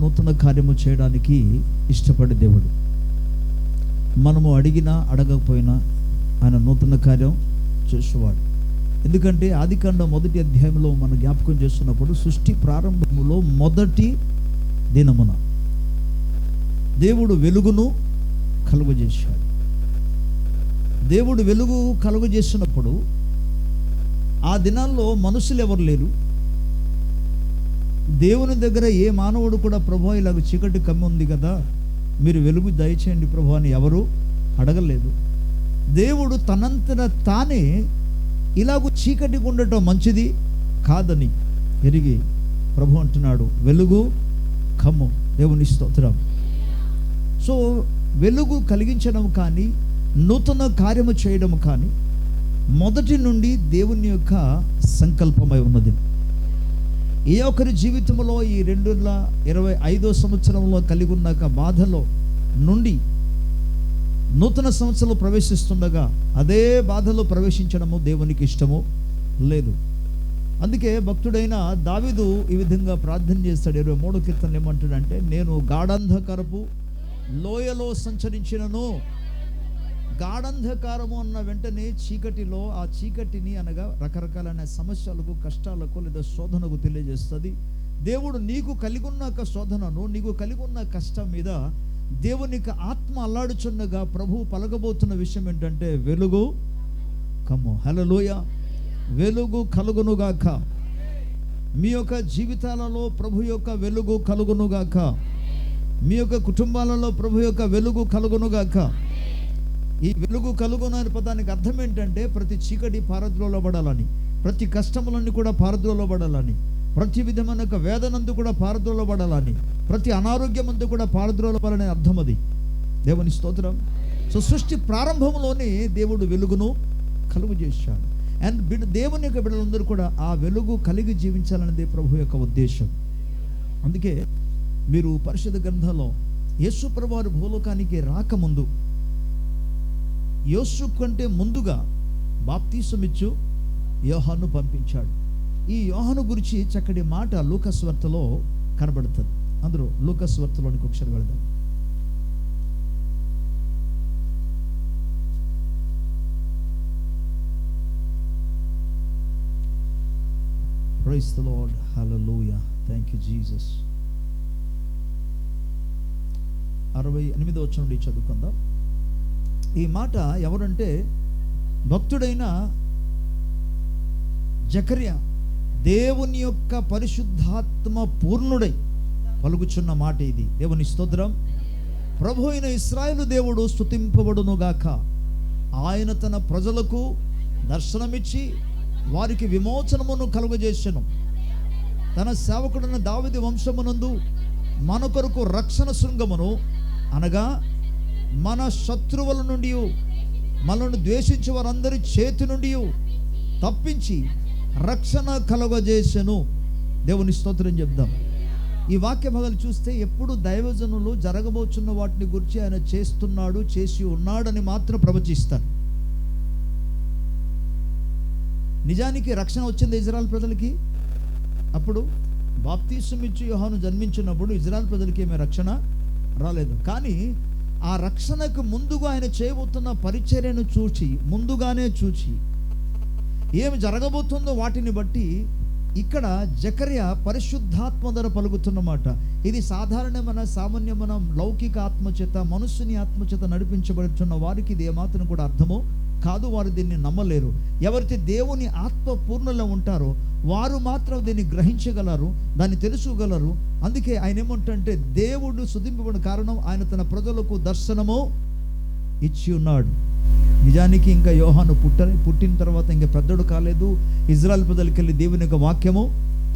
నూతన కార్యము చేయడానికి ఇష్టపడే దేవుడు. మనము అడిగినా అడగకపోయినా ఆయన నూతన కార్యం చేసేవాడు. ఎందుకంటే ఆదికాండం 1వ అధ్యాయంలో మనం జ్ఞాపకం చేస్తున్నప్పుడు సృష్టి ప్రారంభములో మొదటి దినమున దేవుడు వెలుగును కలుగజేశాడు. దేవుడు వెలుగు కలుగజేసినప్పుడు ఆ దినాల్లో మనుషులు ఎవరు లేరు. దేవుని దగ్గర ఏ మానవుడు కూడా ప్రభు ఇలాగ చీకటి కమ్మి ఉంది కదా, మీరు వెలుగు దయచేయండి ప్రభు అని ఎవరు అడగలేదు. దేవుడు తనంతట తానే ఇలాగూ చీకటిగా ఉండటం మంచిది కాదని ఎరిగి ప్రభు అంటున్నాడు, వెలుగు కమ్ము. దేవుని స్తోత్రం. సో వెలుగు కలిగించడం కానీ నూతన కార్యము చేయడం కానీ మొదటి నుండి దేవుని యొక్క సంకల్పమై ఉన్నది. ఏ ఒక్కరి జీవితంలో ఈ 2025వ సంవత్సరంలో కలిగి ఉన్న బాధలో నుండి నూతన సంవత్సరంలో ప్రవేశిస్తుండగా అదే బాధలో ప్రవేశించడము దేవునికి ఇష్టము లేదు. అందుకే భక్తుడైన దావీదు ఈ విధంగా ప్రార్థన చేస్తాడు. 23వ కీర్తనలో ఏమంటాడంటే, నేను గాఢాంధకారపు లోయలో సంచరించినను. గాఢాంధకారము అన్న వెంటనే చీకటిలో, ఆ చీకటిని అనగా రకరకాలైన సమస్యలకు, కష్టాలకు లేదా శోధనకు తెలియజేస్తుంది. దేవుడు నీకు కలిగి ఉన్న శోధనను, నీకు కలిగి ఉన్న కష్టం మీద దేవునికి ఆత్మ అల్లాడుచున్నగా ప్రభు పలకబోతున్న విషయం ఏంటంటే, వెలుగు కమ్ము. హల్లెలూయా. వెలుగు కలుగునుగాక. మీ యొక్క జీవితాలలో ప్రభు యొక్క వెలుగు కలుగునుగాక. మీ యొక్క కుటుంబాలలో ప్రభు యొక్క వెలుగు కలుగునుగాక. ఈ వెలుగు కలుగును అనే పదానికి అర్థం ఏంటంటే, ప్రతి చీకటి పారద్రోలబడాలని, ప్రతి కష్టములన్నీ కూడా పారద్రోలబడాలని, ప్రతి విధమైన వేదనందు కూడా పారద్రోలబడాలని, ప్రతి అనారోగ్యమందు కూడా పారద్రోలబడాలనే అర్థం అది. దేవుని స్తోత్రం. సో సృష్టి ప్రారంభంలోనే దేవుడు వెలుగును కలుగు చేశాడు. అండ్ దేవుని యొక్క బిడ్డలందరూ కూడా ఆ వెలుగు కలిగి జీవించాలనేది ప్రభు యొక్క ఉద్దేశం. అందుకే మీరు పరిశుద్ధ గ్రంథంలో యేసు ప్రభువారు భూలోకానికి రాకముందు, యేసు కంటే ముందుగా బాప్తీసమిచ్చు యోహాను పంపించాడు. ఈ యోహాను గురించి చక్కటి మాట లూకా సువార్తలో కనబడుతుంది. అందరూ లూకా సువార్తలోనికి ఒకసారి వెళదాం. Praise the Lord. Hallelujah. Thank you Jesus. 68వ వచనం నుండి చదువుకుందాం. ఈ మాట ఎవరంటే, భక్తుడైన జకర్యా దేవుని యొక్క పరిశుద్ధాత్మ పూర్ణుడై పలుకుచున్న మాట ఇది. దేవుని స్తోత్రం. ప్రభు అయిన ఇశ్రాయేలు దేవుడు స్తుతింపబడునుగాక. ఆయన తన ప్రజలకు దర్శనమిచ్చి వారికి విమోచనమును కలుగజేసెను. తన సేవకుడైన దావీదు వంశమునందు మన కొరకు రక్షణ శృంగమును, అనగా మన శత్రువుల నుండి, మనల్ని ద్వేషించే వారందరి చేతి నుండి తప్పించి రక్షణ కలుగజేసెను. దేవుని స్తోత్రం చెప్దాం. ఈ వాక్య భాగాలు చూస్తే ఎప్పుడు దైవజనులు జరగబోచున్న వాటిని గురించి ఆయన చేస్తున్నాడు, చేసి ఉన్నాడని మాత్రం ప్రవచిస్తారు. నిజానికి రక్షణ వచ్చింది ఇజ్రాయెల్ ప్రజలకి. అప్పుడు బాప్తీసమిచ్చు యోహాను జన్మించినప్పుడు ఇజ్రాయెల్ ప్రజలకి ఏమీ రక్షణ రాలేదు. కానీ ఆ రక్షణకు ముందుగా ఆయన చేయబోతున్న పరిచర్యను చూచి, ముందుగానే చూచి ఏమి జరగబోతుందో వాటిని బట్టి ఇక్కడ జకర్యా పరిశుద్ధాత్మ ధర పలుకుతున్నమాట. ఇది సాధారణమైన సామాన్యమైన లౌకిక ఆత్మచేత, మనుషుని ఆత్మచేత నడిపించబడుతున్న వారికి ఇది ఏమాత్రం కూడా అర్థమో కాదు. వారు దీన్ని నమ్మలేరు. ఎవరైతే దేవుని ఆత్మ పూర్ణలో ఉంటారో వారు మాత్రం దీన్ని గ్రహించగలరు, దాన్ని తెలుసుకోగలరు. అందుకే ఆయన ఏమంటే, దేవుడు స్తుతింపబడిన కారణం ఆయన తన ప్రజలకు దర్శనము ఇచ్చి ఉన్నాడు. నిజానికి ఇంకా యోహాను పుట్టిన తర్వాత ఇంకా పెద్దడు కాలేదు. ఇజ్రాయెల్ ప్రజలకి వెళ్ళి దేవుని యొక్క వాక్యము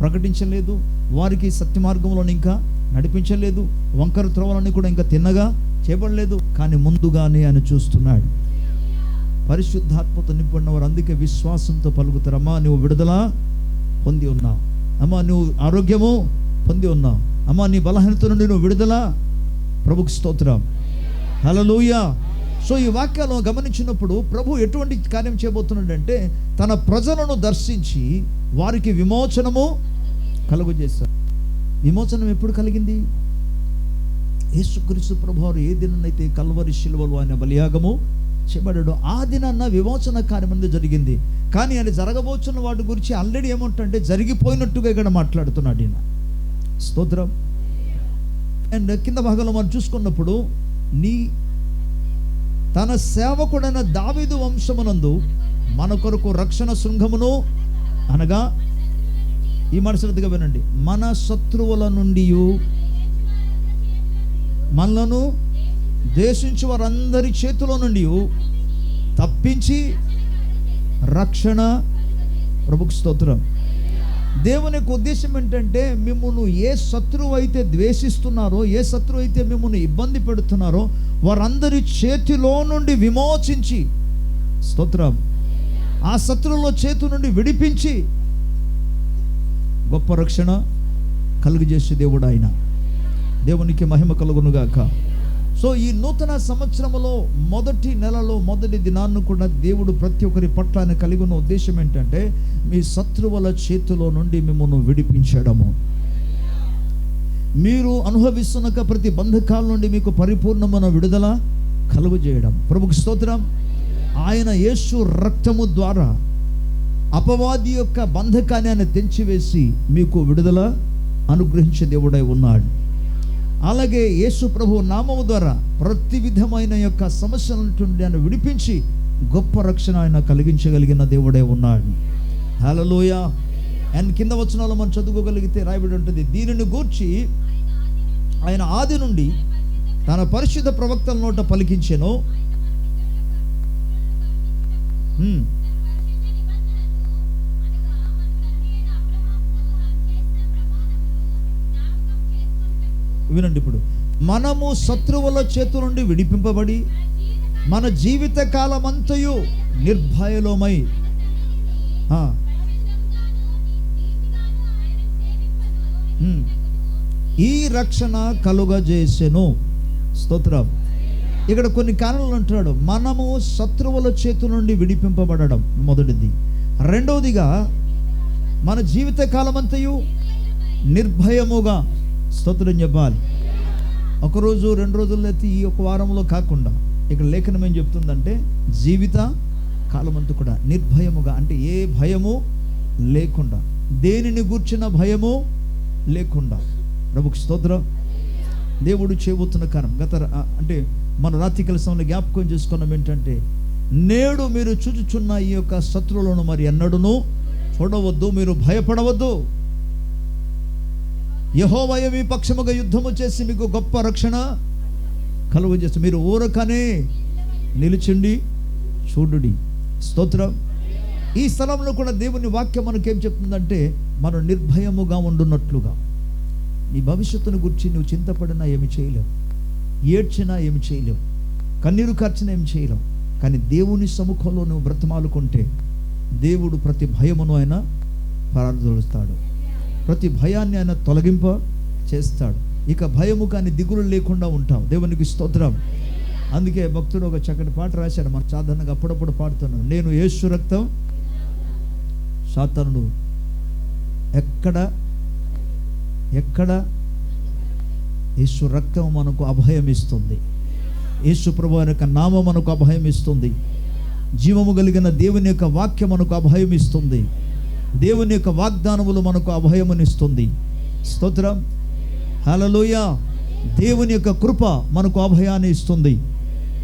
ప్రకటించలేదు, వారికి సత్య మార్గంలో ఇంకా నడిపించలేదు, వంకర త్రోవలని కూడా ఇంకా తిన్నగా చేయబడలేదు. కానీ ముందుగానే ఆయన చూస్తున్నాడు. పరిశుద్ధాత్మతో నింపడిన వారు అందుకే విశ్వాసంతో పలుకుతారు, అమ్మా నువ్వు విడుదల పొంది ఉన్నావు, అమ్మా నువ్వు ఆరోగ్యము పొంది ఉన్నావు, అమ్మా నీ బలహీనత నుండి నువ్వు విడుదల. ప్రభుకి స్తోత్రం. హల్లెలూయా. సో ఈ వాక్యాలను గమనించినప్పుడు ప్రభు ఎటువంటి కార్యం చేయబోతున్నాడంటే, తన ప్రజలను దర్శించి వారికి విమోచనము కలుగజేస్తాడు. విమోచనం ఎప్పుడు కలిగింది? యేసుక్రీస్తు ప్రభువారు ఏ దిననైతే కల్వరి శిలువలో ఆయన బలియాగము చేయబడ్డాడు, ఆ దినాన్న విమోచన కార్యం అనేది జరిగింది. కానీ ఆయన జరగబోతున్న వాటి గురించి ఆల్రెడీ ఏమంటే జరిగిపోయినట్టుగా ఇక్కడ మాట్లాడుతున్నాడు ఈయన. స్తోత్రం. అండ్ కింద భాగంలో మనం చూసుకున్నప్పుడు, తన సేవకుడైన దావీదు వంశమునందు మన కొరకు రక్షణ శృంగమును అనగా, ఈ మాట శ్రద్ధగా వినండి, మన శత్రువుల నుండి మనలను దేశించి వారందరి చేతిలో నుండి తప్పించి రక్షణ. ప్రభుకు స్తోత్రం. దేవుని యొక్క ఉద్దేశం ఏంటంటే, మిమ్మల్ని ఏ శత్రువు అయితే ద్వేషిస్తున్నారో, ఏ శత్రువు అయితే మిమ్మల్ని ఇబ్బంది పెడుతున్నారో వారందరి చేతిలో నుండి విమోచించి, స్తోత్రం, ఆ శత్రువుల చేతి నుండి విడిపించి గొప్ప రక్షణ కలుగజేసే దేవుడు ఆయన. దేవునికి మహిమ కలుగునుగాక. సో ఈ నూతన సంవత్సరంలో మొదటి నెలలో మొదటి దినాన్ని కూడా దేవుడు ప్రతి ఒక్కరి పట్ల ఆయన కలిగి ఉన్న ఉద్దేశం ఏంటంటే, మీ శత్రువుల చేతిలో నుండి మిమ్మల్ని విడిపించడము, మీరు అనుభవిస్తున్న ప్రతి బంధకాల నుండి మీకు పరిపూర్ణమైన విడుదల కలుగజేయడం. ప్రభుకు స్తోత్రం. ఆయన యేసు రక్తము ద్వారా అపవాది యొక్క బంధకాన్ని ఆయన తెంచివేసి మీకు విడుదల అనుగ్రహించే దేవుడై ఉన్నాడు. అలాగే యేసు ప్రభు నామము ద్వారా ప్రతి విధమైన యొక్క సమస్యల నుండి ఆయన విడిపించి గొప్ప రక్షణ ఆయన కలిగించగలిగిన దేవుడే ఉన్నాడు. హల్లెలూయా. అండ్ కింద వచనాల్లో మనం చదువుకోగలిగితే రాయబడి ఉంటుంది, దీనిని గూర్చి ఆయన ఆది నుండి తన పరిశుద్ధ ప్రవక్తల నోట పలికించెను. వినండి, ఇప్పుడు మనము శత్రువుల చేతు నుండి విడిపింపబడి మన జీవిత కాలమంతయు నిర్భయలోమై ఈ రక్షణ కలుగజేసెను. స్తోత్రం. ఇక్కడ కొన్ని కారణాలు అంటున్నాడు. మనము శత్రువుల చేతు నుండి విడిపింపబడడం మొదటిది. రెండవదిగా మన జీవిత కాలమంతయు నిర్భయముగా, స్తోత్రం చెప్పాలి. ఒకరోజు 2 రోజుల్లో అయితే ఈ ఒక వారంలో కాకుండా, ఇక్కడ లేఖనం ఏం చెప్తుందంటే జీవిత కాలమంతా కూడా నిర్భయముగా, అంటే ఏ భయము లేకుండా, దేనిని గూర్చిన భయము లేకుండా. ప్రభుకు స్తోత్రం. దేవుడు చేయబోతున్న కారణం అంటే మన రాత్రి సమయంలో జ్ఞాపకం చేసుకున్నాం ఏంటంటే, నేడు మీరు చూచుచున్న ఈ యొక్క శత్రువులను మరి ఎన్నడూను చూడవద్దు, మీరు భయపడవద్దు. యెహోవాయే మీ పక్షముగా యుద్ధము చేసి మీకు గొప్ప రక్షణ కలుగజేసి, మీరు ఊరకనే నిలిచిండి చూడుడి. స్తోత్రం. ఈ స్థలంలో కూడా దేవుని వాక్యం మనకేం చెప్తుందంటే, మనం నిర్భయముగా ఉండున్నట్లుగా. నీ భవిష్యత్తును గురించి నువ్వు చింతపడినా ఏమి చేయలేవు, ఏడ్చినా ఏమి చేయలేవు, కన్నీరు కార్చినా ఏమి చేయలేవు. కానీ దేవుని సముఖంలో నువ్వు బ్రతమాలుకుంటే దేవుడు ప్రతి భయమును ఆయన పారదోలుస్తాడు, ప్రతి భయాన్ని ఆయన తొలగింప చేస్తాడు. ఇక భయము కానీ దిగులు లేకుండా ఉంటాం. దేవునికి స్తోత్రం. అందుకే భక్తుడు ఒక చక్కటి పాట రాశాడు, మనం సాధారణంగా అప్పుడప్పుడు పాడుతున్నాం. నేను యేసు రక్తం సాతానుడు ఎక్కడ యేసు రక్తం మనకు అభయం ఇస్తుంది. యేసు ప్రభువు యొక్క నామం మనకు అభయం ఇస్తుంది. జీవము కలిగిన దేవుని యొక్క వాక్యం మనకు అభయం ఇస్తుంది. దేవుని యొక్క వాగ్దానములు మనకు అభయమునిస్తుంది. స్తోత్రం. హల్లెలూయా. దేవుని యొక్క కృప మనకు అభయాన్ని ఇస్తుంది.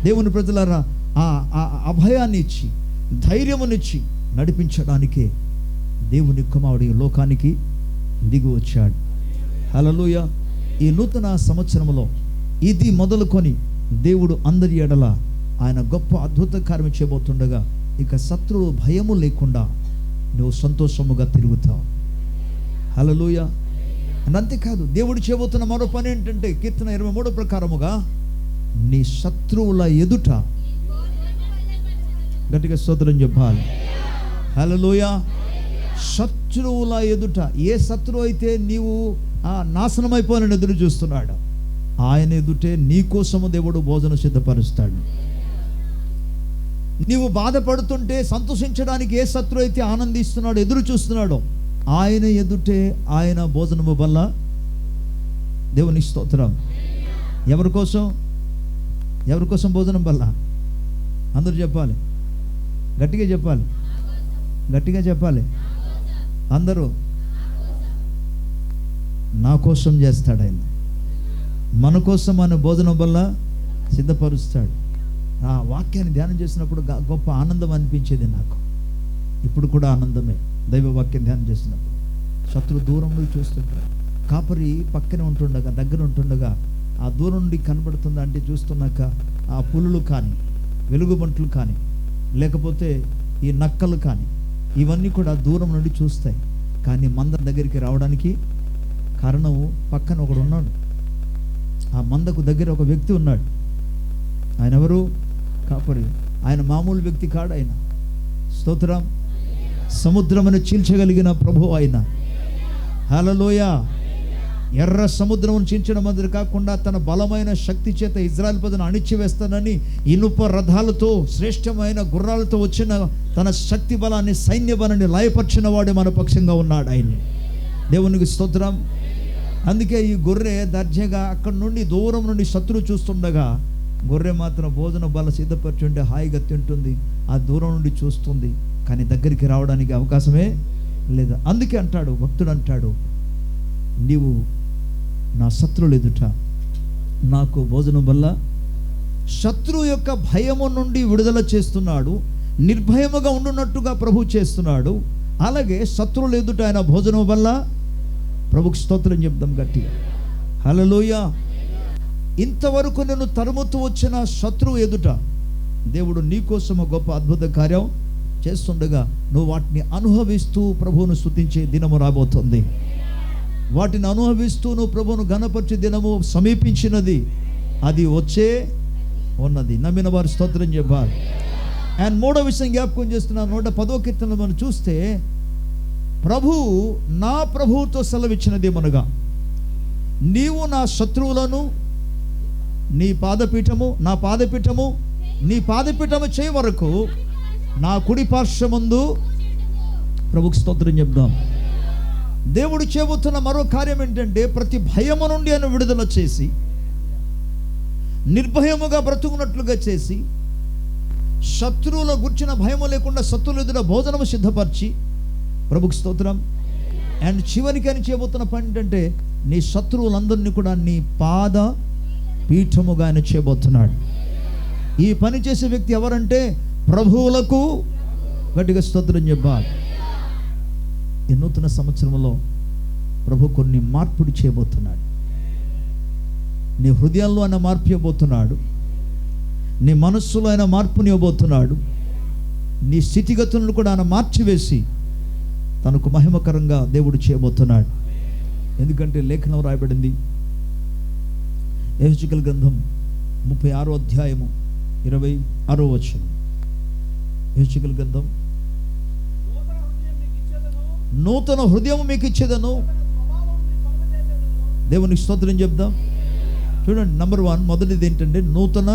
దేవుని ప్రజలారా, ఆ అభయాన్ని ఇచ్చి ధైర్యమునిచ్చి నడిపించడానికే దేవుని కుమారుడు ఈ లోకానికి దిగి వచ్చాడు. హల్లెలూయా. ఈ నూతన సంవత్సరంలో ఇది మొదలుకొని దేవుడు అందరి ఎడల ఆయన గొప్ప అద్భుత కార్యం చేయబోతుండగా, ఇక శత్రువు భయము లేకుండా నువ్వు సంతోషముగా తిరుగుతావు. హల్లెలూయా. అంతేకాదు, దేవుడు చేయబోతున్న మరో పని ఏంటంటే, కీర్తన 23 ప్రకారముగా నీ శత్రువుల ఎదుట, గట్టిగా స్తోత్రం చెప్పాలి. హల్లెలూయా. శత్రువుల ఎదుట, ఏ శత్రువు అయితే నీవు నాశనం అయిపోవాలని ఎదురు చూస్తున్నాడు, ఆయన ఎదుటే నీ కోసము దేవుడు భోజనం సిద్ధపరుస్తాడు. నీవు బాధపడుతుంటే సంతోషించడానికి ఏ శత్రువు అయితే ఆనందిస్తున్నాడో, ఎదురు చూస్తున్నాడో, ఆయన ఎదుటే ఆయన భోజనము వల్ల, దేవుని స్తోత్రం, ఎవరి కోసం భోజనం బల్ల? అందరూ చెప్పాలి, గట్టిగా చెప్పాలి. అందరూ నా కోసం చేస్తాడు ఆయన. మన కోసం ఆయన భోజనం వల్ల సిద్ధపరుస్తాడు. ఆ వాక్యాన్ని ధ్యానం చేసినప్పుడు గొప్ప ఆనందం అనిపించేది నాకు. ఇప్పుడు కూడా ఆనందమే దైవ వాక్యం ధ్యానం చేసినప్పుడు. శత్రు దూరం నుండి చూస్తుంటాడు, కాపరి పక్కనే ఉంటుండగా, దగ్గర ఉంటుండగా ఆ దూరం నుండి కనబడుతుందా అంటే చూస్తున్నాక ఆ పులులు కానీ, వెలుగుబంట్లు కానీ, లేకపోతే ఈ నక్కలు కానీ, ఇవన్నీ కూడా దూరం నుండి చూస్తాయి. కానీ మంద దగ్గరికి రావడానికి కారణం పక్కన ఒకడు ఉన్నాడు. ఆ మందకు దగ్గర ఒక వ్యక్తి ఉన్నాడు. ఆయన ఎవరు? కాపరి. ఆయన మామూలు వ్యక్తి కాడు. ఆయన స్తోత్రం. సముద్రమును చీల్చగలిగిన ప్రభు ఆయన. హల్లెలూయా. ఎర్ర సముద్రమును చీల్చడం మాదిరి కాకుండా తన బలమైన శక్తి చేత ఇజ్రాయెల్ ప్రజలను అణిచివేస్తానని ఇనుప రథాలతో, శ్రేష్టమైన గుర్రాలతో వచ్చిన తన శక్తి బలాన్ని, సైన్య బలాన్ని లయపరిచిన వాడు మన పక్షంగా ఉన్నాడు ఆయన. దేవునికి స్తోత్రం. అందుకే ఈ గొర్రె దర్జాగా అక్కడ నుండి దూరం నుండి శత్రువు చూస్తుండగా, గొర్రె మాత్రం భోజన బల సిద్ధపరిచుంటే హాయిగా తింటుంది. ఆ దూరం నుండి చూస్తుంది, కానీ దగ్గరికి రావడానికి అవకాశమే లేదు. అందుకే అంటాడు భక్తుడు, అంటాడు, నీవు నా శత్రువులు ఎదుట నాకు భోజనం వల్ల. శత్రువు యొక్క భయము నుండి విడుదల చేస్తున్నాడు, నిర్భయముగా ఉండున్నట్టుగా ప్రభు చేస్తున్నాడు. అలాగే శత్రువులు ఎదుట ఆయన భోజనం వల్ల. ప్రభుకి స్తోత్రం చెప్దాం గట్టిగా. హల్లెలూయా. ఇంతవరకు నేను తరుముతూ వచ్చిన శత్రువు ఎదుట దేవుడు నీకోసం గొప్ప అద్భుత కార్యం చేస్తుండగా నువ్వు వాటిని అనుభవిస్తూ ప్రభువును స్తుతించే దినము రాబోతుంది. వాటిని అనుభవిస్తూ నువ్వు ప్రభువును ఘనపరిచే దినము సమీపించినది, అది వచ్చే ఉన్నది. నమ్మిన వారు స్తోత్రం చెప్పాలి. అండ్ మూడో విషయం జ్ఞాపకం చేస్తున్నా, 110వ కీర్తనలో మనం చూస్తే నా ప్రభువుతో సెలవిచ్చినది ఏమనగా, నీవు నా శత్రువులను నా పాదపీఠము చేయ వరకు నా కుడి పార్శ్వమందు. ప్రభుకి స్తోత్రం చెప్దాం. దేవుడు చేయబోతున్న మరో కార్యం ఏంటంటే, ప్రతి భయము నుండి ఆయన విడుదల చేసి, నిర్భయముగా బ్రతుకున్నట్లుగా చేసి, శత్రువుల గుర్చిన భయము లేకుండా శత్రువుల ఎదుట భోజనము సిద్ధపరిచి. ప్రభుకి స్తోత్రం. అండ్ చివరికి ఆయన చేయబోతున్న పని ఏంటంటే, నీ శత్రువులందరినీ కూడా నీ పాద పీఠముగా ఆయన చేయబోతున్నాడు. ఈ పని చేసే వ్యక్తి ఎవరంటే, ప్రభువులకు గట్టిగా స్తోత్రం చెప్పాలి. ఈ నూతన సంవత్సరంలో ప్రభు కొన్ని మార్పులు చేయబోతున్నాడు. నీ హృదయాల్లో ఆయన మార్పు ఇవ్వబోతున్నాడు, నీ మనస్సులో ఆయన మార్పుని ఇవ్వబోతున్నాడు. నీ స్థితిగతులను కూడా ఆయన మార్చివేసి తనకు మహిమకరంగా దేవుడు చేయబోతున్నాడు. ఎందుకంటే లేఖనం రాయబడింది, యెహెజ్కేలు గ్రంథం 36వ అధ్యాయము 26వ వచనం. యెహెజ్కేలు గ్రంథం, నూతన హృదయం మీకు ఇచ్చేదను. దేవునికి స్తోత్రం చెప్దాం. చూడండి, నంబర్ 1 మొదటిది ఏంటంటే, నూతన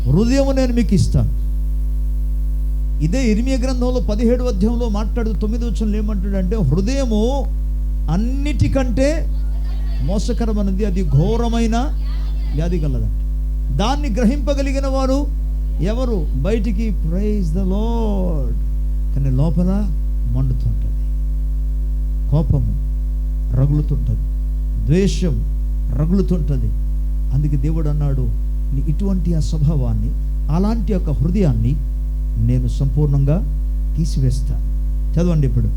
హృదయం నేను మీకు ఇస్తాను. ఇదే ఇర్మియా గ్రంథంలో 17వ అధ్యాయంలో మాట్లాడుతూ 9వ వచనంలో ఏమంటాడంటే, హృదయము అన్నిటికంటే మోసకరమైనది, అది ఘోరమైన వ్యాధి గలదంట. దాన్ని గ్రహింపగలిగిన వారు ఎవరు? బయటికి ప్రైజ్ ద లార్డ్, కానీ లోపల మండుతుంటుంది, కోపము రగులుతుంటుంది, ద్వేషం రగులుతుంటుంది. అందుకే దేవుడు అన్నాడు, ఇటువంటి ఆ స్వభావాన్ని, అలాంటి యొక్క హృదయాన్ని నేను సంపూర్ణంగా తీసివేస్తాను. చదవండి ఇప్పుడు.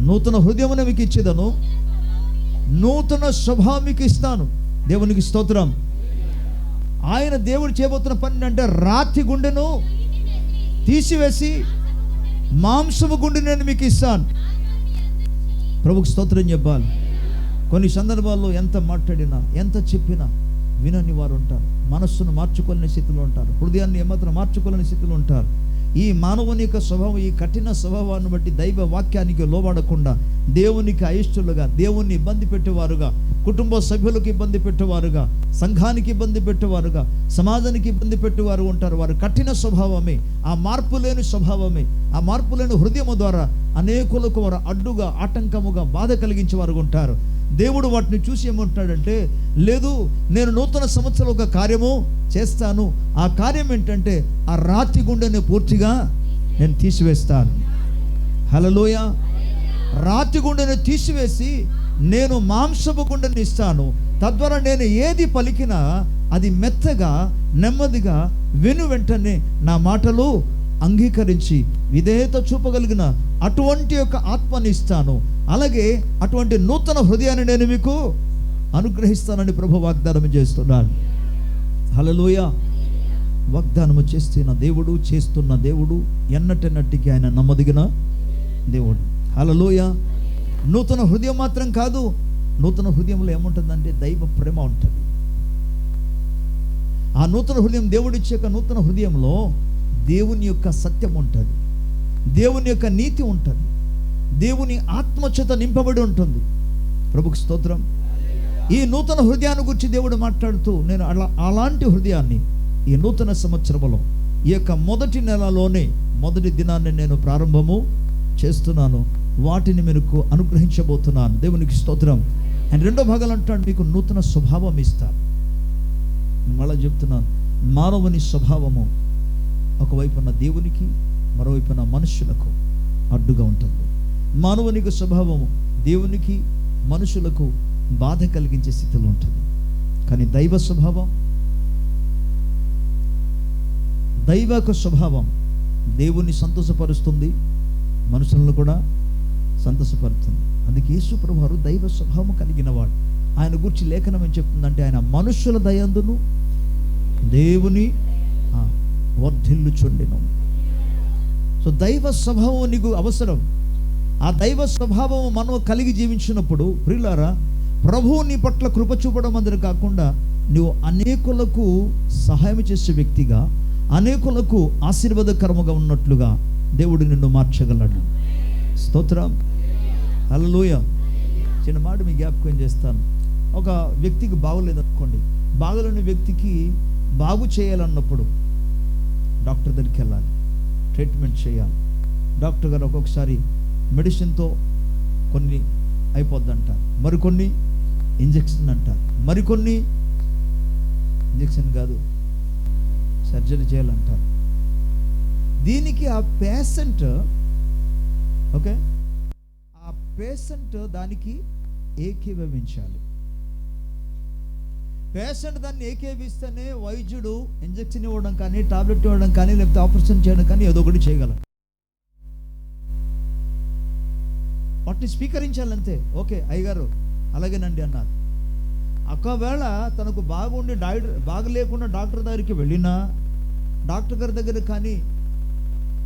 నూతన హృదయమును మీకు ఇచ్చేదను, నూతన స్వభావం మీకు ఇస్తాను. దేవునికి స్తోత్రం. ఆయన దేవుడు చేయబోతున్న పని అంటే, రాతి గుండెను తీసివేసి మాంసము గుండె నేను మీకు ఇస్తాను. ప్రభుకి స్తోత్రం చెప్పాలి. కొన్ని సందర్భాల్లో ఎంత మాట్లాడినా, ఎంత చెప్పినా వినని వారు ఉంటారు. మనస్సును మార్చుకోలేని స్థితిలో ఉంటారు, హృదయాన్ని ఏమాత్రం మార్చుకోలేని స్థితిలో ఉంటారు. ఈ మానవుని యొక్క స్వభావం, ఈ కఠిన స్వభావాన్ని బట్టి దైవ వాక్యానికి లోబడకుండా దేవునికి అయిష్టులుగా, దేవుణ్ణి ఇబ్బంది పెట్టేవారుగా, కుటుంబ సభ్యులకు ఇబ్బంది పెట్టేవారుగా, సంఘానికి ఇబ్బంది పెట్టేవారుగా, సమాజానికి ఇబ్బంది పెట్టేవారు ఉంటారు. వారు కఠిన స్వభావమే, ఆ మార్పు లేని స్వభావమే, ఆ మార్పు లేని హృదయము ద్వారా అనేకులకు వారు అడ్డుగా, ఆటంకముగా, బాధ కలిగించేవారు ఉంటారు. దేవుడు వాటిని చూసి ఏమంటున్నాడంటే, లేదు, నేను నూతన సంవత్సరం ఒక కార్యము చేస్తాను. ఆ కార్యం ఏంటంటే ఆ రాతి గుండెని పూర్తిగా నేను తీసివేస్తాను. హల్లెలూయా. రాతి గుండెని తీసివేసి నేను మాంసపు గుండెని ఇస్తాను. తద్వారా నేను ఏది పలికినా అది మెత్తగా నెమ్మదిగా వెంటనే నా మాటలు అంగీకరించి విధేయత చూపగలిగిన అటువంటి యొక్క ఆత్మని ఇస్తాను. అలాగే అటువంటి నూతన హృదయాన్ని నేను మీకు అనుగ్రహిస్తానని ప్రభు వాగ్దానం చేస్తున్నాను. హల్లెలూయా. వాగ్దానము చేస్తున్న దేవుడు ఎన్నటెన్నటికి ఆయన నమ్మదగిన దేవుడు. హల్లెలూయా. నూతన హృదయం మాత్రం కాదు, నూతన హృదయంలో ఏముంటుందంటే దైవ ప్రేమ ఉంటుంది. ఆ నూతన హృదయం దేవుడిచ్చే నూతన హృదయంలో దేవుని యొక్క సత్యం ఉంటుంది, దేవుని యొక్క నీతి ఉంటుంది, దేవుని ఆత్మచేత నింపబడి ఉంటుంది. ప్రభుకి స్తోత్రం. ఈ నూతన హృదయాన్ని గురించి దేవుడు మాట్లాడుతూ, నేను అలాంటి హృదయాన్ని ఈ నూతన సంవత్సరంలో ఈ యొక్క మొదటి నెలలోనే మొదటి దినాన్ని నేను ప్రారంభము చేస్తున్నాను. వాటిని మీకు అనుగ్రహించబోతున్నాను. దేవునికి స్తోత్రం. అండ్ రెండో భాగాలు అంటాడు, మీకు నూతన స్వభావం ఇస్తాను. మళ్ళీ చెప్తున్నాను, మానవుని స్వభావము ఒకవైపున దేవునికి, మరోవైపున మనుషులకు అడ్డుగా ఉంటుంది. మానవునికి స్వభావము దేవునికి, మనుషులకు బాధ కలిగించే స్థితిలో ఉంటుంది. కానీ దైవ స్వభావం దేవుని సంతోషపరుస్తుంది, మనుషులను కూడా సంతోషపరుస్తుంది. అందుకే యేసు ప్రభువారు దైవ స్వభావం కలిగిన వాడు. ఆయన గురించి లేఖనం ఏం చెప్తుందంటే, ఆయన మనుషుల దయందును దేవుని వర్ధిల్లుచుండెను. సో దైవ స్వభావం నీకు అవసరం. ఆ దైవ స్వభావం మనం కలిగి జీవించినప్పుడు ప్రియులారా, ప్రభువు నీ పట్ల కృప చూపడం అందరూ కాకుండా నువ్వు అనేకులకు సహాయం చేసే వ్యక్తిగా, అనేకులకు ఆశీర్వాదకరముగా ఉన్నట్లుగా దేవుడు నిన్ను మార్చగలడు. స్తోత్రం. హల్లెలూయా. చిన్న మాట మీ జ్ఞాపకం చేస్తాను. ఒక వ్యక్తికి బాగులేదు అనుకోండి, బాగులేని వ్యక్తికి బాగు చేయాలన్నప్పుడు డాక్టర్ దగ్గరికి వెళ్ళాలి, ట్రీట్మెంట్ చేయాలి. డాక్టర్ గారు ఒక్కొక్కసారి మెడిసిన్తో కొన్ని అయిపోద్ది అంటారు, మరికొన్ని ఇంజెక్షన్ అంటారు, మరికొన్ని ఇంజెక్షన్ కాదు సర్జరీ చేయాలంటారు. దీనికి ఆ పేషెంట్ దానికి ఏకీభవించాలి. పేషెంట్ దాన్ని ఏకీభవిస్తేనే వైద్యుడు ఇంజెక్షన్ ఇవ్వడం కానీ, టాబ్లెట్ ఇవ్వడం కానీ, లేకపోతే ఆపరేషన్ చేయడం కానీ ఏదో ఒకటి చేయగలరు. వాటిని స్వీకరించాలంతే. ఓకే అయ్యగారు అలాగేనండి అన్నారు. ఒకవేళ తనకు బాగుండి బాగలేకుండా డాక్టర్ దగ్గరికి వెళ్ళినా, డాక్టర్ గారి దగ్గర కానీ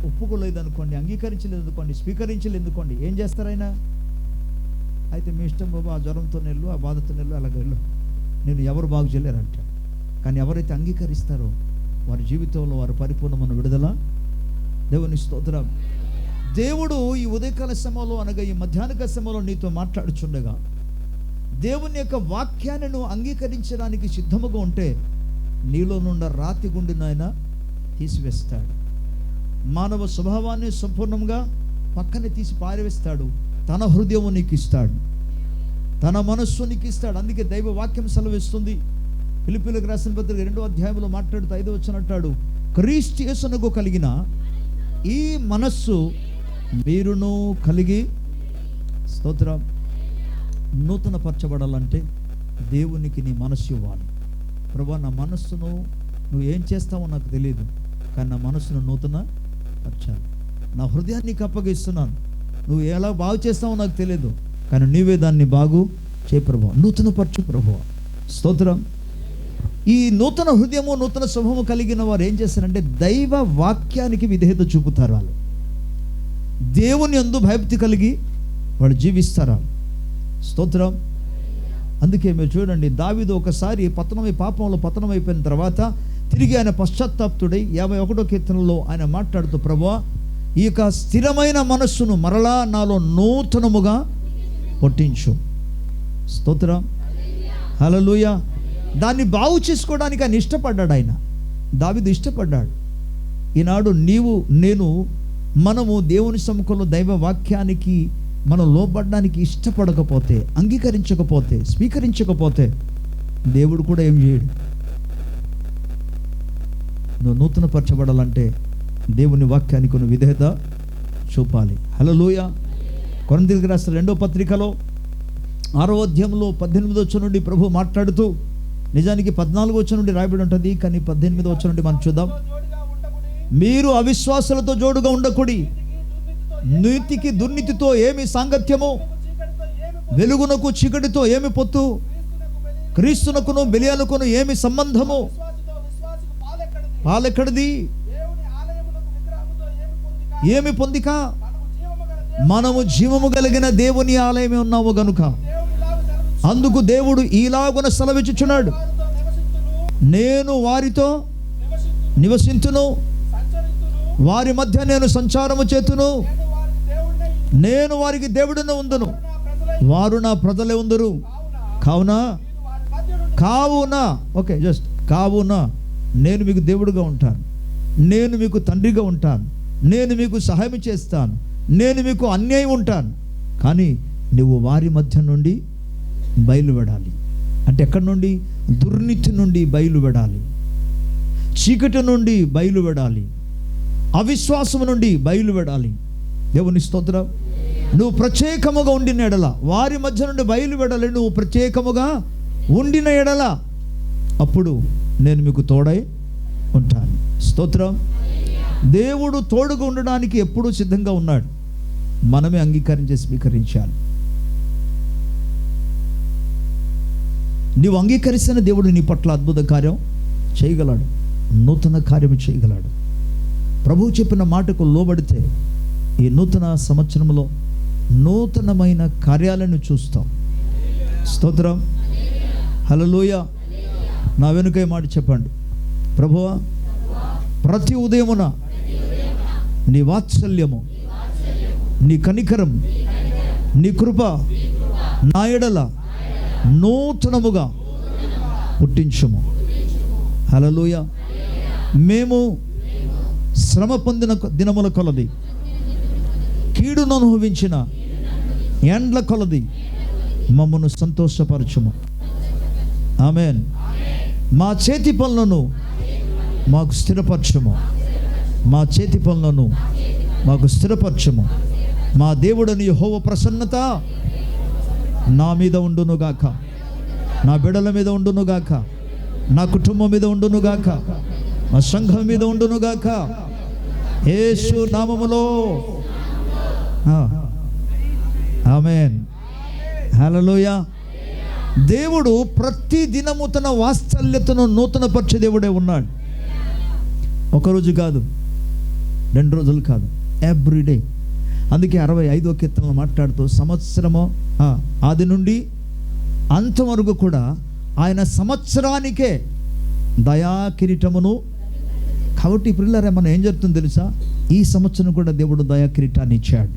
ఒప్పుకోలేదు అనుకోండి, అంగీకరించలేదు అనుకోండి, స్వీకరించలేదు అనుకోండి, ఏం చేస్తారైనా? అయితే మీ ఇష్టం బాబు, ఆ జ్వరంతో నెల్లు, ఆ బాధతో నెల్లు, అలాగ వెళ్ళు, నేను ఎవరు బాగు చేయలేరంటాడు. కానీ ఎవరైతే అంగీకరిస్తారో వారి జీవితంలో వారి పరిపూర్ణమైన విడుదల. దేవుని స్తోత్రం. దేవుడు ఈ ఉదయకాల సమయంలో అనగా ఈ మధ్యాహ్నకాల సమయంలో నీతో మాట్లాడుచుండగా, దేవుని యొక్క వాక్యాన్ని నువ్వు అంగీకరించడానికి సిద్ధముగా ఉంటే నీలో నుండి రాతి గుండెను ఆయన తీసివేస్తాడు. మానవ స్వభావాన్ని సంపూర్ణంగా పక్కనే తీసి పారవేస్తాడు. తన హృదయం నీకు ఇస్తాడు, తన మనస్సు నీకు ఇస్తాడు. అందుకే దైవ వాక్యం సెలవిస్తుంది. ఫిలిప్పీయులకు రాసిన పత్రిక 2వ అధ్యాయంలో మాట్లాడుతూ 5వ వచనం అంటాడు, క్రీస్తు యేసునకు కలిగిన ఈ మనస్సు మీరును కలిగి. స్తోత్రం. నూతన పరచబడాలంటే దేవునికి నీ మనస్సు ఇవ్వాలి. ప్రభువా, నా మనస్సును నువ్వు ఏం చేస్తావో నాకు తెలియదు, కానీ నా మనస్సును నూతన పరచాలి. నా హృదయాన్ని నీకు అప్పగిస్తున్నాను. నువ్వు ఎలా బాగు చేస్తావో నాకు తెలియదు, కానీ నీవే దాన్ని బాగు చేయి ప్రభువా, నూతన పరచు ప్రభువా. స్తోత్రం. ఈ నూతన హృదయము, నూతన స్వభావము కలిగిన వారు ఏం చేస్తారంటే దైవ వాక్యానికి విధేయత చూపుతారు. వాళ్ళు దేవుని యందు భయభక్తి కలిగి వాళ్ళు జీవిస్తారు. స్తోత్రం. అందుకే మీరు చూడండి, దావీదు ఒకసారి పాపంలో పతనం అయిపోయిన తర్వాత తిరిగి ఆయన పశ్చాత్తాప్తుడై 51వ కీర్తనలో ఆయన మాట్లాడుతూ, ప్రభువా, ఈ యొక్క స్థిరమైన మనస్సును మరలా నాలో నూతనముగా పుట్టించు. స్తోత్రం. హల్లెలూయా. దాన్ని బాగు చేసుకోవడానికి ఆయన ఇష్టపడ్డాడు. దావీదు ఇష్టపడ్డాడు. ఈనాడు నీవు నేను మనము దేవుని సముఖంలో దైవ వాక్యానికి మనం లోబడడానికి ఇష్టపడకపోతే, అంగీకరించకపోతే, స్వీకరించకపోతే దేవుడు కూడా ఏం చేయడు. నువ్వు నూతనపరచబడాలంటే దేవుని వాక్యానికి నువ్వు విధేయత చూపాలి. హల్లెలూయా. కొరింథీయులకు రాసిన 2వ పత్రికలో 6వ అధ్యాయంలో 18వ వచనం నుండి ప్రభు మాట్లాడుతూ, నిజానికి 14వ వచనం నుండి రాయబడి ఉంటుంది, కానీ 18వ వచనం నుండి మనం చూద్దాం. మీరు అవిశ్వాసులతో జోడుగా ఉండకుడి, నీతికి దుర్నీతితో ఏమి సాంగత్యము, వెలుగునకు చీకటితో ఏమి పొత్తు, క్రీస్తునకును బెలియాలకును ఏమి సంబంధము, పాలెక్కడిది, ఏమి పొందిక, మనము జీవము కలిగిన దేవుని ఆలయమే ఉన్నాము గనుక అందుకు దేవుడు ఈలాగున సెలవిచ్చుచున్నాడు, నేను వారితో నివసింతును, వారి మధ్య నేను సంచారము చేతును, నేను వారికి దేవుడును ఉందును, వారు నా ప్రజలే ఉందరు. కావున ఓకే, జస్ట్ కావున నేను మీకు దేవుడుగా ఉంటాను, నేను మీకు తండ్రిగా ఉంటాను, నేను మీకు సహాయం చేస్తాను, నేను మీకు అన్యాయం ఉంటాను, కానీ నువ్వు వారి మధ్య నుండి బయలువెడాలి. అంటే ఎక్కడి నుండి? దుర్నీతి నుండి బయలువెడాలి, చీకటి నుండి బయలువెడాలి, అవిశ్వాసము నుండి బయలువెడాలి. దేవుని స్తోత్రం. నువ్వు ప్రత్యేకముగా ఉండిన ఎడల, వారి మధ్య నుండి బయలువెడాలి. నువ్వు ప్రత్యేకముగా ఉండిన ఎడల అప్పుడు నేను మీకు తోడై ఉంటాను. స్తోత్రం. దేవుడు తోడుగా ఉండడానికి ఎప్పుడూ సిద్ధంగా ఉన్నాడు. మనమే అంగీకరించి స్వీకరించాలి. నీవు అంగీకరిస్తున్న దేవుడు నీ పట్ల అద్భుత కార్యం చేయగలడు, నూతన కార్యం చేయగలడు. ప్రభువు చెప్పిన మాటకు లోబడితే ఈ నూతన సంవత్సరంలో నూతనమైన కార్యాలను చూస్తాం. స్తోత్రం. హల్లెలూయా. నా వెనుక మాట చెప్పండి, ప్రభువా ప్రతి ఉదయమున నీ వాత్సల్యము, నీ కనికరం, నీ కృప నా ఎడల నూతనముగా పుట్టించుము. హల్లెలూయా. మేము శ్రమ పొందిన దినముల కొలది, కీడును అనుభవించిన ఎండ్ల కొలది మమ్మను సంతోషపరచుము. ఆమేన్. మా చేతి పనులను మాకు స్థిరపరచుము, మా చేతి పనులను మాకు స్థిరపరచుము. మా దేవుడని యెహోవా ప్రసన్నత నా మీద ఉండునుగాక, నా బిడ్డల మీద ఉండునుగాక, నా కుటుంబం మీద ఉండునుగాక, మా సంఘం మీద ఉండునుగాక, యేసు నామములో. ఆమేన్. హల్లెలూయా. దేవుడు ప్రతి దినము తన వాత్సల్యతను నూతనపరిచే దేవుడే ఉన్నాడు. ఒకరోజు కాదు, 2 రోజులు కాదు, ఎవ్రీడే. అందుకే 65వ కీర్తనలో మాట్లాడుతూ సంవత్సరము ఆది నుండి అంతం వరకు కూడా ఆయన సంవత్సరానికే దయా కిరీటమును. కాబట్టి పిల్లరే మనం ఏం జరుగుతుందో తెలుసా? ఈ సంవత్సరం కూడా దేవుడు దయా కిరీటాన్ని ఇచ్చాడు.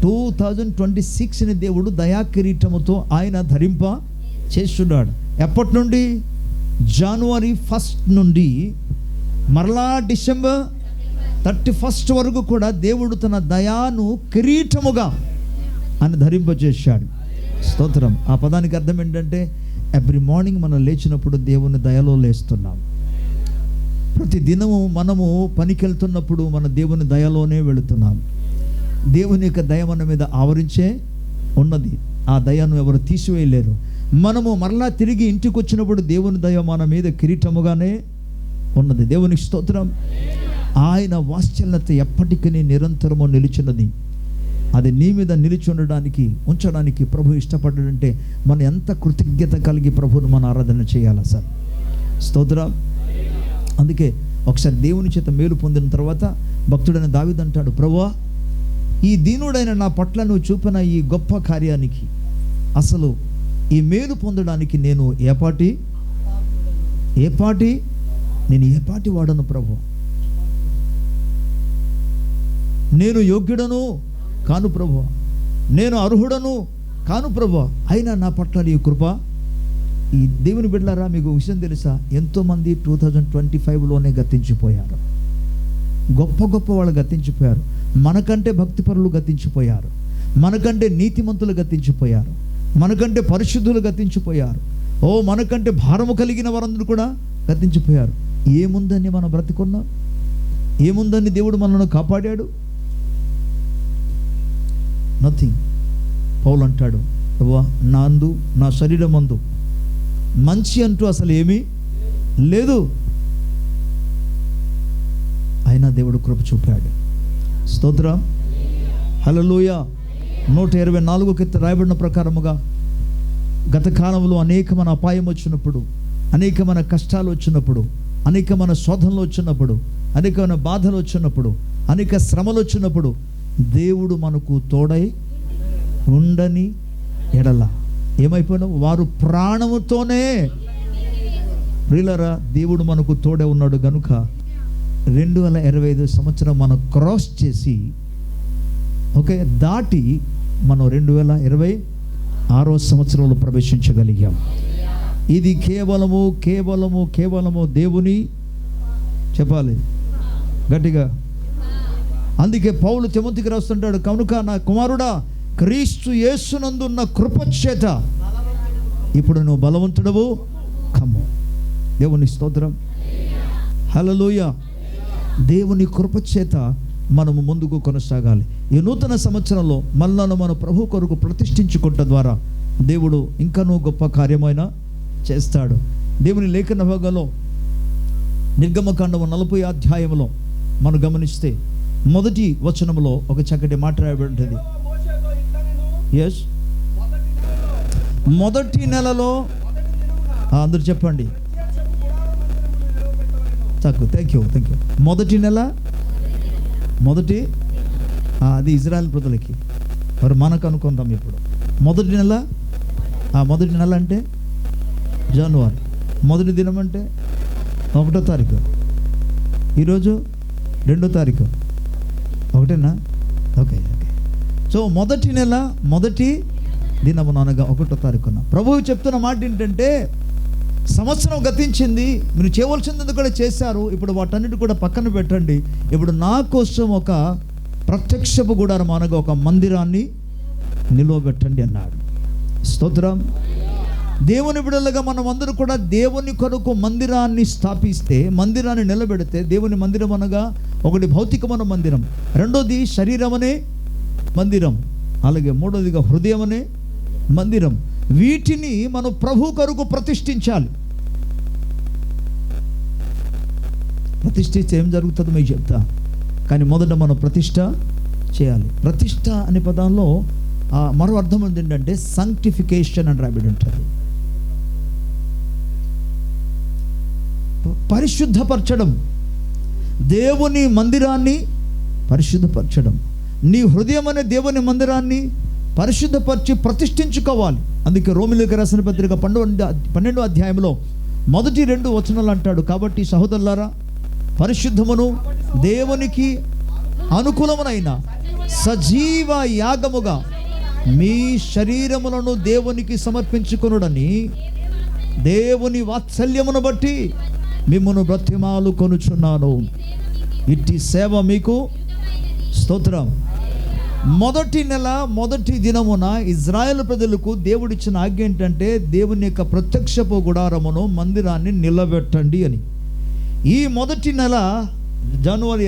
2026ని దేవుడు దయా కిరీటముతో ఆయన ధరింప చేస్తున్నాడు. ఎప్పటి నుండి? జనవరి 1 నుండి మరలా డిసెంబర్ 31 వరకు కూడా దేవుడు తన దయాను కిరీటముగా ఆయన ధరింపజేశాడు. స్తోత్రం. ఆ పదానికి అర్థం ఏంటంటే ఎవ్రీ మార్నింగ్ మనం లేచినప్పుడు దేవుని దయలో లేస్తున్నాం. ప్రతి దినము మనము పనికి వెళ్తున్నప్పుడు మన దేవుని దయలోనే వెళుతున్నాం. దేవుని యొక్క దయ మన మీద ఆవరించే ఉన్నది. ఆ దయను ఎవరు తీసివేయలేరు. మనము మరలా తిరిగి ఇంటికి వచ్చినప్పుడు దేవుని దయ మన మీద కిరీటముగానే ఉన్నది. దేవునికి స్తోత్రం. ఆయన వాత్సల్యత ఎప్పటికీ నిరంతరము నిలిచినది. అది నీ మీద నిలిచి ఉంచడానికి ప్రభు ఇష్టపడ్డాడంటే మనం ఎంత కృతజ్ఞత కలిగి ప్రభువును మన ఆరాధన చేయాలా సార్? స్తోత్రం. అందుకే ఒకసారి దేవుని చేత మేలు పొందిన తర్వాత భక్తుడైన దావీదు అంటాడు, ప్రభువా ఈ దీనుడైన నా పట్ల నువ్వు చూపిన ఈ గొప్ప కార్యానికి, అసలు ఈ మేలు పొందడానికి నేను ఏ పాటి వాడను ప్రభు. నేను యోగ్యుడను కాను ప్రభు, నేను అర్హుడను కాను ప్రభు, అయినా నా పట్ల నీ కృప. ఈ దేవుని బిడ్డలారా, మీకు విషయం తెలుసా? ఎంతోమంది 2025లోనే గతించిపోయారు. గొప్ప వాళ్ళు గతించిపోయారు. మనకంటే భక్తిపరులు గతించిపోయారు. మనకంటే నీతిమంతులు గతించిపోయారు, మనకంటే పరిశుద్ధులు గతించిపోయారు, మనకంటే భారము కలిగిన వారందరూ కూడా గతించిపోయారు. ఏముందని మనం బ్రతికున్నాం? ఏముందని దేవుడు మనల్ని కాపాడాడు? నథింగ్. పౌలు అంటాడు, నాందు, నా శరీరం అందు మంచి అంటూ అసలు ఏమీ లేదు. అయినా దేవుడు కృప చూపాడు. స్తోత్రం, హల్లెలూయా. 124 కీర్తన రాయబడిన ప్రకారముగా గత కాలంలో అనేకమైన అపాయం వచ్చినప్పుడు, అనేకమైన కష్టాలు వచ్చినప్పుడు, అనేకమైన శోధనలు వచ్చినప్పుడు, అనేకమైన బాధలు వచ్చినప్పుడు, అనేక శ్రమలు వచ్చినప్పుడు దేవుడు మనకు తోడై ఉండని ఎడల ఏమైపోయినా వారు ప్రాణముతోనే. ప్రియులారా, దేవుడు మనకు తోడే ఉన్నాడు గనుక 2025 సంవత్సరం మనం క్రాస్ చేసి దాటి మనం 2026 సంవత్సరంలో ప్రవేశించగలిగాం. ఇది కేవలము కేవలము కేవలము దేవుని, చెప్పాలి గట్టిగా. అందుకే పౌలు తిమోతికి రాస్తుంటాడు, కనుక నా కుమారుడా, క్రీస్తు యేసునందున్న కృపచేత ఇప్పుడు నువ్వు బలవంతుడవు కమ్ము. దేవుని స్తోత్రం, హల్లెలూయా. దేవుని కృపచేత మనము ముందుకు కొనసాగాలి. ఈ నూతన సంవత్సరంలో మనలను మన ప్రభు కొరకు ప్రతిష్ఠించుకుంట ద్వారా దేవుడు ఇంకనూ గొప్ప కార్యమైన చేస్తాడు. దేవుని లేఖన భాగంలో నిర్గమకాండము 40 అధ్యాయంలో మనం గమనిస్తే మొదటి వచనంలో ఒక చక్కటి మాట రాయబడి ఉంటుంది. ఎస్, మొదటి నెలలో, అందరూ చెప్పండి. Thank you. మొదటి నెల, అది ఇజ్రాయెల్ ప్రజలకి, మరి మనకు అనుకుందాం ఇప్పుడు. మొదటి నెల అంటే జనవరి, మొదటి దినం అంటే 1వ తారీఖు, ఈరోజు 2వ తారీఖు, ఒకటేనా? ఓకే. సో మొదటి నెల మొదటి దినము అనగా 1వ తారీఖున ప్రభువు చెప్తున్న మాట ఏంటంటే, సంవత్సరం గతించింది, మీరు చేయవలసింది కూడా చేశారు, ఇప్పుడు వాటన్నిటి కూడా పక్కన పెట్టండి. ఇప్పుడు నా కోసం ఒక ప్రత్యక్షపు గుడారం అనగా ఒక మందిరాన్ని నిలువబెట్టండి అన్నాడు. స్తోత్రం. దేవుని బిడ్డలుగా మనం అందరూ కూడా దేవుని కొరకు మందిరాన్ని స్థాపిస్తే, మందిరాన్ని నిలబెడితే, దేవుని మందిరం అనగా ఒకటి భౌతికమైన మందిరం, రెండోది శరీరం అనే మందిరం, అలాగే మూడోదిగా హృదయం అనే మందిరం. వీటిని మనం ప్రభు కొరకు ప్రతిష్ఠించాలి. ప్రతిష్ఠిస్తే ఏం జరుగుతుందో మీకు చెప్తా, కానీ మొదట మనం ప్రతిష్ఠ చేయాలి. ప్రతిష్ఠ అనే పదంలో మరో అర్థం ఏంటంటే సాంక్టిఫికేషన్ అని రాబడి ఉంటుంది. పరిశుద్ధపరచడం, దేవుని మందిరాన్ని పరిశుద్ధపరచడం. నీ హృదయం అనే దేవుని మందిరాన్ని పరిశుద్ధపరిచి ప్రతిష్ఠించుకోవాలి. అందుకే రోమిలకు రాసిన పత్రిక 12వ అధ్యాయంలో మొదటి 2 వచనాలు అంటాడు, కాబట్టి సహోదరులారా, పరిశుద్ధమును దేవునికి అనుకూలమునైన సజీవ యాగముగా మీ శరీరములను దేవునికి సమర్పించుకొనుడని దేవుని వాత్సల్యమును బట్టి మిమ్మును బ్రతిమాలు కొనుచున్నాను. ఇట్టి సేవ మీకు స్తోత్రం. మొదటి నెల మొదటి దినమున ఇజ్రాయెల్ ప్రజలకు దేవుడిచ్చిన ఆజ్ఞ ఏంటంటే, దేవుని యొక్క ప్రత్యక్షపు గుడారమును, మందిరాన్ని నిలబెట్టండి అని. ఈ మొదటి నెల జనవరి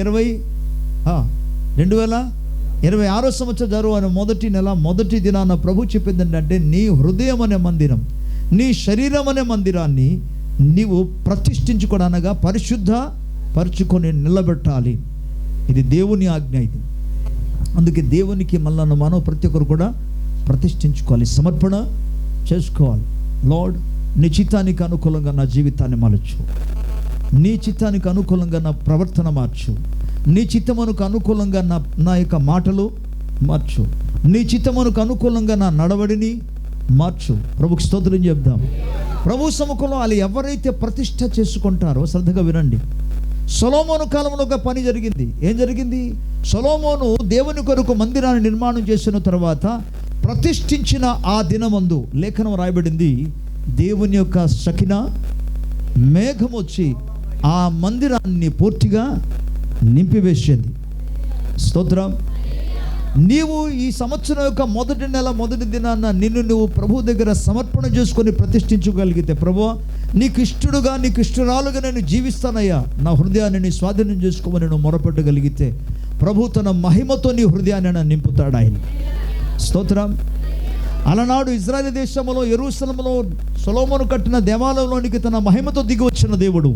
2026 సంవత్సరం జరువు మొదటి నెల మొదటి దినాన ప్రభు చెప్పింది ఏంటంటే, నీ హృదయం అనే మందిరం, నీ శరీరం అనే మందిరాన్ని నీవు ప్రతిష్ఠించుకోవడానగా పరిశుద్ధ పరుచుకొని నిలబెట్టాలి. ఇది దేవుని ఆజ్ఞ. ఇది అందుకే దేవునికి మళ్ళీ మనం ప్రతి ఒక్కరు కూడా ప్రతిష్ఠించుకోవాలి, సమర్పణ చేసుకోవాలి. లార్డ్, నీ చిత్తానికి అనుకూలంగా నా జీవితాన్ని మలచు, నీ చిత్తానికి అనుకూలంగా నా ప్రవర్తన మార్చు, నీ చిత్తమునకు అనుకూలంగా నా యొక్క మాటలు మార్చు, నీ చిత్తమునకు అనుకూలంగా నా నడవడిని మార్చు. ప్రభుకి స్తోత్రం చెప్దాం. ప్రభు సముఖంలో వాళ్ళు ఎవరైతే ప్రతిష్ఠ చేసుకుంటారో, శ్రద్ధగా వినండి. సొలొమోను కాలంలో ఒక పని జరిగింది. ఏం జరిగింది? సొలొమోను దేవుని కొరకు మందిరాన్ని నిర్మాణం చేసిన తర్వాత ప్రతిష్ఠించిన ఆ దినమందు లేఖనం రాయబడింది, దేవుని యొక్క షకినా మేఘం వచ్చి ఆ మందిరాన్ని పూర్తిగా నింపివేసింది. స్తోత్రం. నీవు ఈ సంవత్సరం యొక్క మొదటి నెల మొదటి దినాన నిన్ను నువ్వు ప్రభు దగ్గర సమర్పణ చేసుకొని ప్రతిష్ఠించగలిగితే, ప్రభువా నీకు ఇష్టడుగా నీకు ఇష్టరాలుగా నేను జీవిస్తానయ్యా, నా హృదయాన్ని నీ స్వాధీనం చేసుకోమని నువ్వు మొరపెట్టగలిగితే ప్రభు తన మహిమతో నీ హృదయాన్ని నింపుతాడు ఆయన. స్తోత్రం. అలనాడు ఇజ్రాయేల్ దేశంలో యెరూషలేములో సొలొమోను కట్టిన దేవాలయంలోనికి తన మహిమతో దిగి వచ్చిన దేవుడు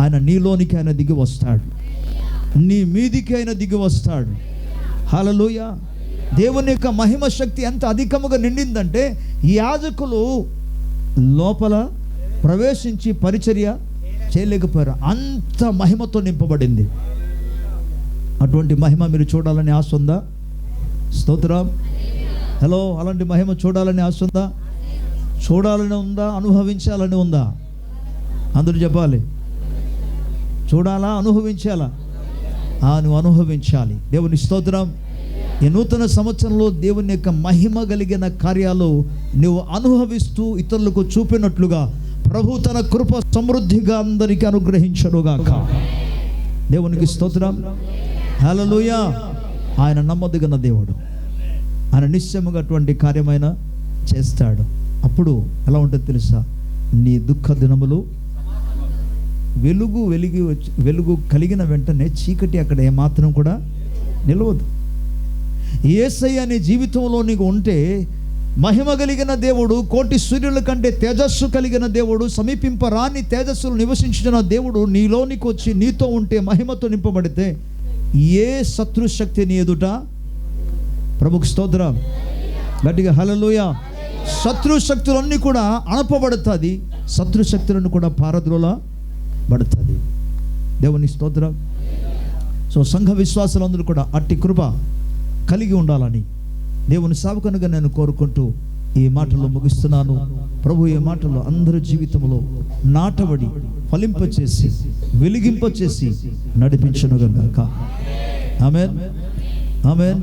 ఆయన నీలోనికి ఆయన దిగి వస్తాడు, నీ మీదికి ఆయన దిగి వస్తాడు. హల్లెలూయా. దేవుని యొక్క మహిమ శక్తి ఎంత అధికముగా నిండిందంటే యాజకులు లోపల ప్రవేశించి పరిచర్య చేయలేకపోయారు, అంత మహిమతో నింపబడింది. అటువంటి మహిమ మీరు చూడాలని ఆశ ఉందా? స్తోత్రం. హలో, అలాంటి మహిమ చూడాలని ఆశ ఉందా? చూడాలని ఉందా? అనుభవించాలని ఉందా? అందరూ చెప్పాలి. చూడాలా? అనుభవించాలా? నువ్వు అనుభవించాలి. దేవుని స్తోత్రం. ఈ నూతన సంవత్సరంలో దేవుని యొక్క మహిమ కలిగిన కార్యాలు నువ్వు అనుభవిస్తూ ఇతరులకు చూపినట్లుగా ప్రభు తన కృప సమృద్ధిగా అందరికీ అనుగ్రహించుగాక. దేవునికి స్తోత్రం. హల్లెలూయా. ఆయన నమ్మదగిన దేవుడు, ఆయన నిశ్చయముగా అటువంటి కార్యమైన చేస్తాడు. అప్పుడు ఎలా ఉంటుంది తెలుసా? నీ దుఃఖ దినములు వెలుగు కలిగిన వెంటనే చీకటి అక్కడ ఏమాత్రం కూడా నిలవదు. యేసయ్య అనే జీవితంలో నీకు ఉంటే మహిమ కలిగిన దేవుడు, కోటి సూర్యుల కంటే తేజస్సు కలిగిన దేవుడు, సమీపింపరాని తేజస్సులు నివసించిన దేవుడు నీలోనికి వచ్చి నీతో ఉంటే, మహిమతో నింపబడితే ఏ శత్రుశక్తి నీ ఎదుట? ప్రభుకు స్తోత్రం. గట్టిగా హల్లెలూయా. శత్రుశక్తులన్నీ కూడా అణపబడుతుంది, శత్రుశక్తులను కూడా పారద్రోలబడుతుంది. దేవుని స్తోత్రం. సో సంఘ విశ్వాసులందరూ కూడా అట్టి కృప కలిగి ఉండాలని దేవుని సేవకునిగా నేను కోరుకుంటూ ఈ మాటలు ముగిస్తున్నాను. ప్రభు ఈ మాటలు అందరి జీవితంలో నాటబడి ఫలింపచేసి వెలిగింపచేసి నడిపించునుగాక. ఆమేన్. ఆమేన్.